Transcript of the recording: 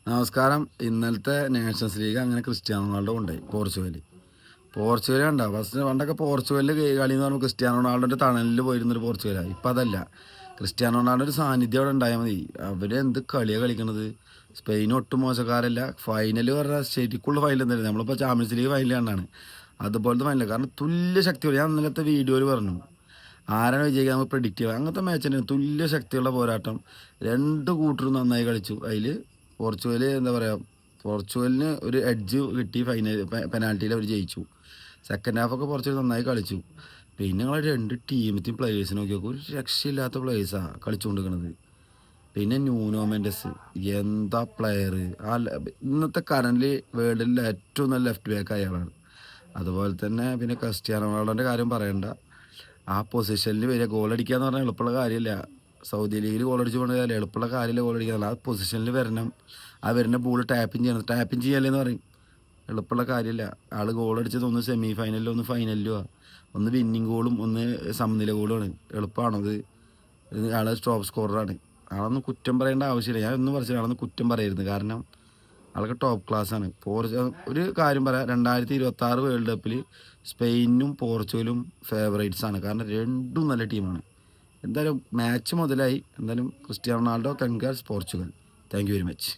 നമസ്കാരം. ഇന്നലത്തെ Nations league അങ്ങനെ ക്രിസ്ത്യാനോ റൊണാൾഡോ കൊണ്ടുപോയി പോർച്ചുഗൽ കണ്ടോ? പണ്ടൊക്കെ പോർച്ചുഗലിൽ കളി എന്ന് പറയുമ്പോൾ ക്രിസ്ത്യാനോ റൊണാൾഡോൻ്റെ തണലിൽ പോയിരുന്നൊരു പോർച്ചുഗലാണ്. ഇപ്പം അതല്ല. ക്രിസ്ത്യാനോ റൊണാൾഡോ ഒരു സാന്നിധ്യം അവിടെ ഉണ്ടായാൽ മതി. എന്ത് കളിയാണ് കളിക്കണത്. സ്പെയിൻ ഒട്ടും മോശക്കാരല്ല. ഫൈനൽ പറഞ്ഞാൽ ശരിക്കുള്ള ഫൈനൽ എന്തായിരുന്നു? നമ്മളിപ്പോൾ ചാമ്പ്യൻസ് ലീഗ് ഫൈനൽ കണ്ടാണ് അതുപോലത്തെ ഫൈനൽ. കാരണം തുല്യ ശക്തി. ഞാൻ ഇന്നലത്തെ വീഡിയോയിൽ പറഞ്ഞു ആരാണ് വിജയിക്കാൻ നമുക്ക് പ്രെഡിക്റ്റ് ചെയ്യുക. അങ്ങനത്തെ മാച്ചിന് തുല്യ ശക്തിയുള്ള പോരാട്ടം. രണ്ട് കൂട്ടരും നന്നായി കളിച്ചു. അതിൽ പോർച്ചുഗൽ എന്താ പറയുക, പോർച്ചുഗലിന് ഒരു എഡ്ജ് കിട്ടി. പെനാൽറ്റിയിൽ അവർ ജയിച്ചു. സെക്കൻഡ് ഹാഫൊക്കെ പോർച്ചുഗൽ നന്നായി കളിച്ചു. പിന്നെ നിങ്ങൾ രണ്ട് ടീമത്തെയും പ്ലേയേഴ്സിനെ നോക്കി നോക്കും. ഒരു രക്ഷയില്ലാത്ത പ്ലേയേഴ്സാണ് കളിച്ചുകൊണ്ടിരിക്കുന്നത്. പിന്നെ ന്യൂനോ മെൻഡസ് എന്താ പ്ലെയർ. ഇന്നത്തെ കറൻറ്റ്ലി വേൾഡിലെ ഏറ്റവും നല്ല ലെഫ്റ്റ് ബാക്ക് അയാളാണ്. അതുപോലെ തന്നെ പിന്നെ ക്രിസ്ത്യാനോ റൊണാൾഡോൻ്റെ കാര്യം പറയണ്ട. ആ പൊസിഷനിൽ വരിക, ഗോളടിക്കുക എന്ന് പറഞ്ഞാൽ എളുപ്പമുള്ള കാര്യമില്ല. സൗദി ലീഗിൽ ഗോളടിച്ച് പോകുന്ന കാര്യം എളുപ്പമുള്ള കാര്യമില്ല. ഗോളടിക്കുക ആ പൊസിഷനിൽ വരണം. ആ വരുന്ന ബോൾ ടാപ്പിങ് ചെയ്യലെന്ന് പറയും. എളുപ്പമുള്ള കാര്യമില്ല. ആൾ ഗോളടിച്ചത് ഒന്ന് സെമി ഫൈനലിലും ഒന്ന് ഫൈനലിലുമാണ്. ഒന്ന് വിന്നിങ് ഗോളും ഒന്ന് സമനില ഗോളുമാണ്. എളുപ്പമാണത്. ആൾ ടോപ്പ് സ്കോററാണ്. ആളൊന്നും കുറ്റം പറയേണ്ട ആവശ്യമില്ല. ഞാൻ ഒന്നും പറഞ്ഞില്ല, ആളൊന്നും കുറ്റം പറയരുത്. കാരണം ആൾക്ക് ടോപ്പ് ക്ലാസ്സാണ്. ഒരു കാര്യം പറയാം, 2026 വേൾഡ് കപ്പിൽ സ്പെയിനും പോർച്ചുഗലും ഫേവറേറ്റ്സാണ്. കാരണം രണ്ടും നല്ല ടീമാണ്. എന്തായാലും മാച്ച് മുതലായി. എന്തായാലും Cristiano Ronaldo congrats Portugal. Thank you very much.